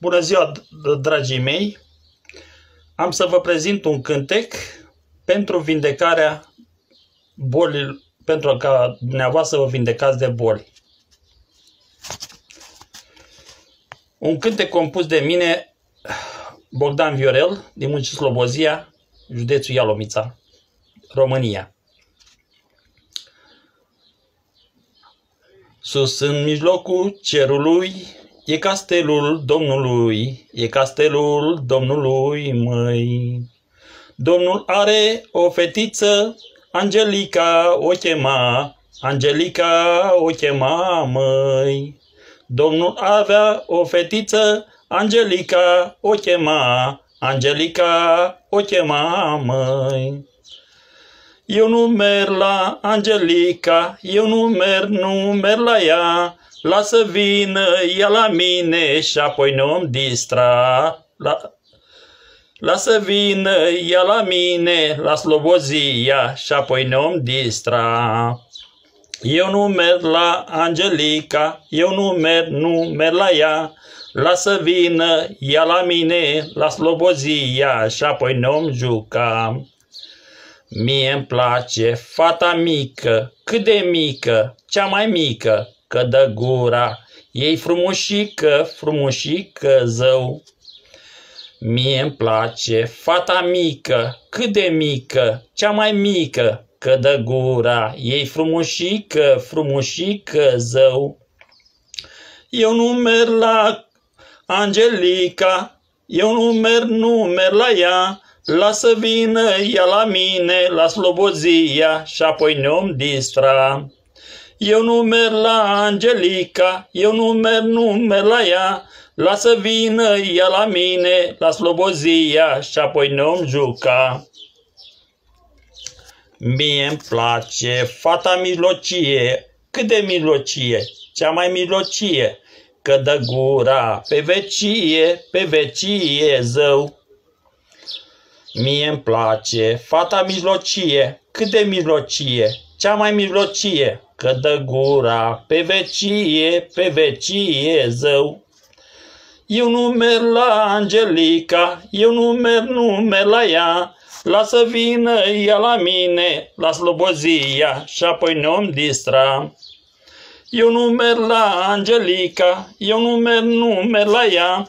Bună ziua, dragii mei! Am să vă prezint un cântec pentru vindecarea bolilor, pentru ca dumneavoastră să vă vindecați de boli. Un cântec compus de mine, Bogdan Viorel, din Munții Slobozia, județul Ialomița, România. Sus în mijlocul cerului e castelul Domnului, e castelul Domnului, măi. Domnul are o fetiță, Angelica o chema, Angelica o chema, măi. Domnul avea o fetiță, Angelica o chema, Angelica o chema, măi. Eu nu merg la Angelica, eu nu merg la ea, lasă vină ea la mine și apoi nu-mi distra. Lasă vină ea la mine, la Slobozia și apoi nu-mi distra. Eu nu merg la Angelica, eu nu merg la ea, lasă vină ea la mine, la Slobozia și apoi nu-mi juca. Mie-mi place fata mică, cât de mică, cea mai mică, că dă gura ei frumușică, frumușică zău. Mie-mi place fata mică, cât de mică, cea mai mică, că dă gura ei frumușică, frumușică zău. Eu nu merg la Angelica, eu nu merg la ea, lasă vină ea la mine, la Slobozia și apoi nu-mi distra. Eu nu merg la Angelica, eu nu merg la ea, lasă vină ea la mine, la Slobozia și apoi nu-mi juca. Mie-mi place fata mijlocie, cât de mijlocie, cea mai mijlocie, că dă gura pe vecie zău. Mie-mi place fata mijlocie, cât de mijlocie, cea mai mijlocie, că dă gura pe vecie zău. Eu nu merg la Angelica, eu nu merg la ea, lasă vină ea la mine, la Slobozia și apoi nu-mi distra. Eu nu merg la Angelica, eu nu merg la ea,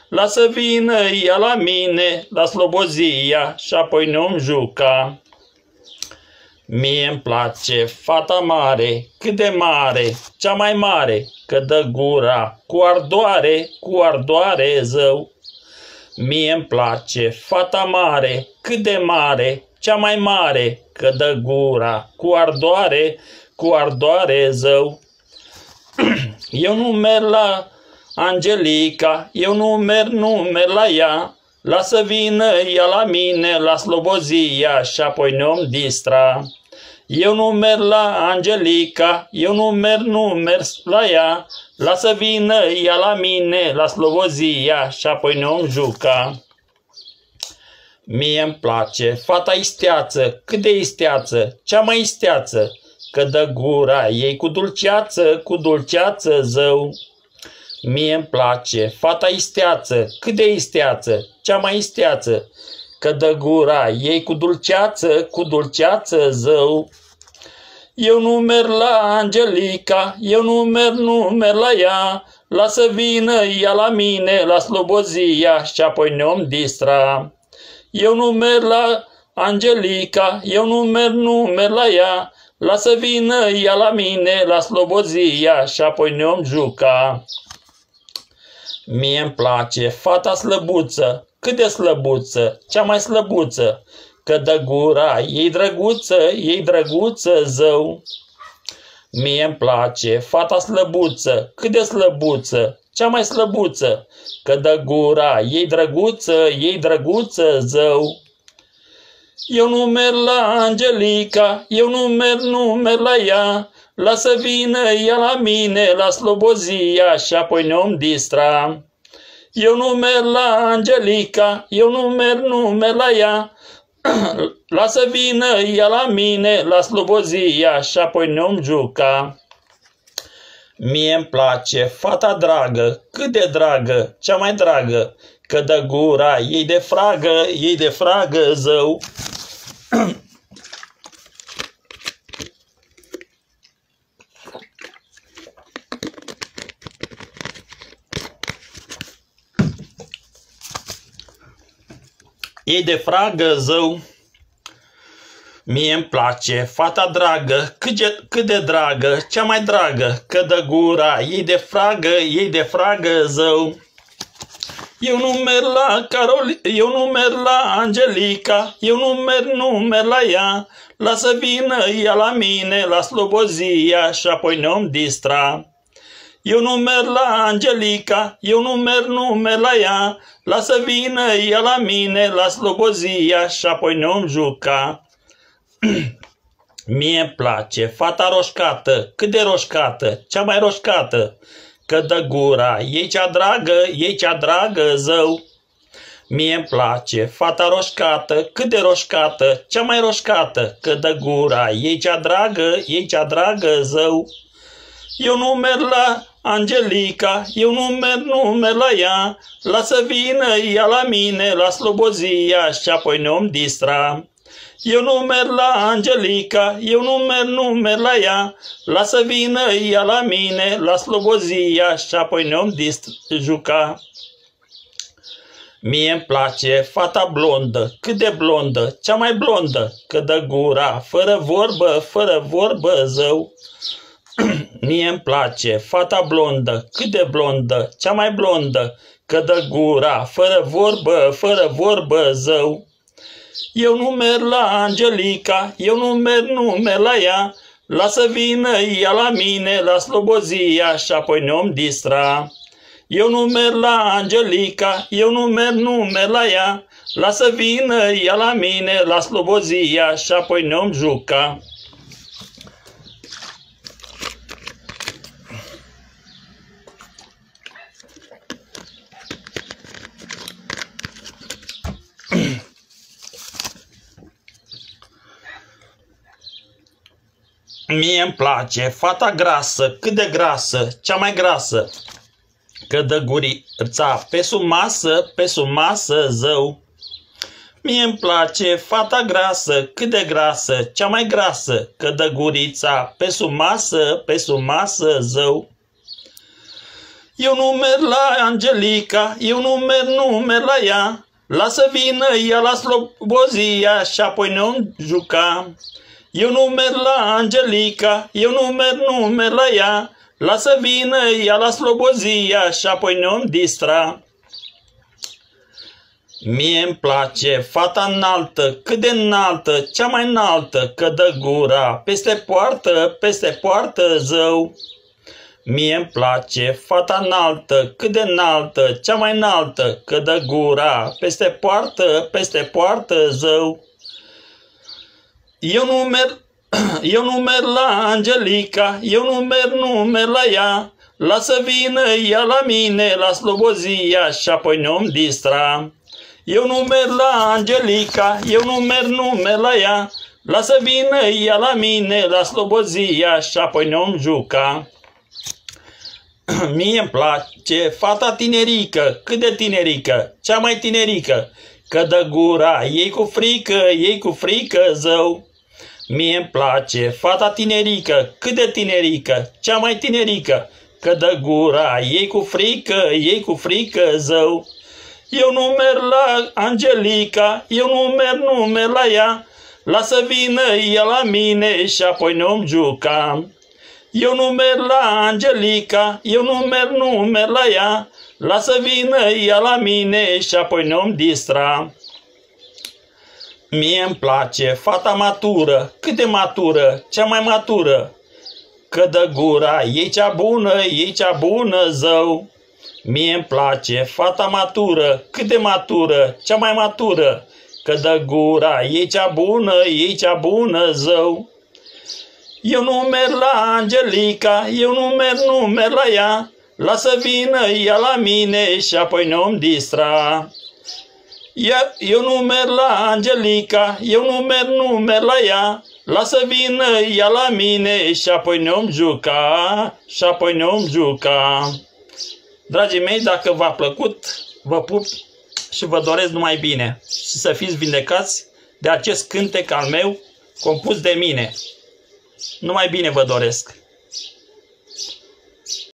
lasă vină ea la mine, la Slobozia și apoi nu-mi juca. Mie-mi place fata mare, cât de mare, cea mai mare, că dă gura cu ardoare zău. Mie-mi place fata mare, cât de mare, cea mai mare, că dă gura cu ardoare zău. Eu nu merg la Angelica, eu nu merg la ea, lasă vină ea la mine, la Slobozia și apoi nu-mi distra. Eu nu merg la Angelica, eu nu merg la ea, lasă vină ea la mine, la Slobozia și apoi nu-mi juca. Mie-mi place fata isteață, cât de isteață, cea mai isteață, că dă gura ei cu dulceață zău. Mie-mi place fata isteață, cât de isteață, cea mai isteață, că dă gura ei cu dulceață zău. Eu nu merg la Angelica, eu nu merg la ea, lasă vină ea la mine, la Slobozia și apoi nu-mi distra. Eu nu merg la Angelica, eu nu merg la ea, lasă vină ea la mine, la Slobozia și apoi nu-mi juca. Mie-mi place fata slăbuță, cât de slăbuță, cea mai slăbuță, că dă gura ei drăguță zău. Mie-mi place fata slăbuță, cât de slăbuță, cea mai slăbuță, că dă gura ei drăguță zău. Eu nu merg la Angelica, eu nu merg la ea, lasă vină ea la mine, la Slobozia și apoi nu-mi distra. Eu nu merg la Angelica, eu nu merg la ea, lasă vină ea la mine, la Slobozia și apoi nu-mi juca. Mie-mi place fata dragă, cât de dragă, cea mai dragă, că dă gura ei de fragă, zău. Ei de fragă, zău. Mie-mi place fata dragă, cât de dragă, cea mai dragă, că dă gura ei de fragă, zău. Eu nu merg la eu nu merg la Angelica, eu nu merg la ea, lasă vină ea la mine, la Slobozia și apoi ne-om distra. Eu nu merg la Angelica, eu nu merg la ea, lasă vină ea la mine, la Slobozia și apoi ne-om juca. Mie-mi place fata roșcată, cât de roșcată, cea mai roșcată, că dă gura ei cea dragă, zău. Mie-mi place fata roșcată, cât de roșcată, cea mai roșcată, că dă gura ei cea dragă, zău. Eu nu merg la Angelica, eu nu merg la ea, lasă vină ea la mine, la Slobozia și apoi ne-om distra. Eu nu merg la Angelica, eu nu merg la ea, lasă vină ea la mine, la Slobozia și apoi ne-om juca. Mie-mi place fata blondă, cât de blondă, cea mai blondă, că dă gura, fără vorbă, zău. Mie-mi place fata blondă, cât de blondă, cea mai blondă, că dă gura, fără vorbă, zău. Eu nu merg la Angelica, eu nu merg la ea, lasă vină ea la mine, la Slobozia și apoi ne-om distra. Eu nu merg la Angelica, eu nu merg la ea, lasă vină ea la mine, la Slobozia și apoi ne-om juca. Mie-mi place fata grasă, cât de grasă, cea mai grasă, că dă gurița pe sub masă, zău. Mie-mi place fata grasă, cât de grasă, cea mai grasă, că dă gurița pe sub masă, zău. Eu nu merg la Angelica, eu nu merg la ea, lasă vină ea la Slobozia și apoi ne-om juca. Eu nu merg la Angelica, eu nu merg la ea, lasă vină ea la Slobozia și apoi ne-om distra. Mie-mi place fata înaltă, cât de înaltă, cea mai înaltă, că dă gura peste poartă, zău. Mie-mi place fata înaltă, cât de înaltă, cea mai înaltă, că dă gura peste poartă, zău. Eu nu merg la Angelica, eu nu merg la ea, lasă vină ea la mine, la Slobozia și apoi ne-om distra. Eu nu merg la Angelica, eu nu merg la ea, lasă vină ea la mine, la Slobozia și apoi ne-om juca. Mie-mi place fata tinerică, cât de tinerică, cea mai tinerică, că dă gura ei cu frică, zău. Mie-mi place fata tinerică, cât de tinerică, cea mai tinerică, că dă gura ei cu frică, zău. Eu nu merg la Angelica, eu nu merg la ea, lasă vină ea la mine și apoi ne-om juca. Eu nu merg la Angelica, eu nu merg la ea, lasă vină ea la mine și apoi ne-om distra. Mie-mi place fata matură, cât de matură, cea mai matură, că dă gura ei cea bună, zău. Mie-mi place fata matură, cât de matură, cea mai matură, că dă gura ei cea bună, zău. Eu nu merg la Angelica, eu nu merg la ea, lasă vină ea la mine și apoi ne-om distra. Eu nu merg la Angelica, eu nu merg la ea. Lasă vină ea la mine și apoi ne-om juca, Dragii mei, dacă v-a plăcut, vă pup și vă doresc numai bine. Și să fiți vindecați de acest cântec al meu compus de mine. Numai bine vă doresc.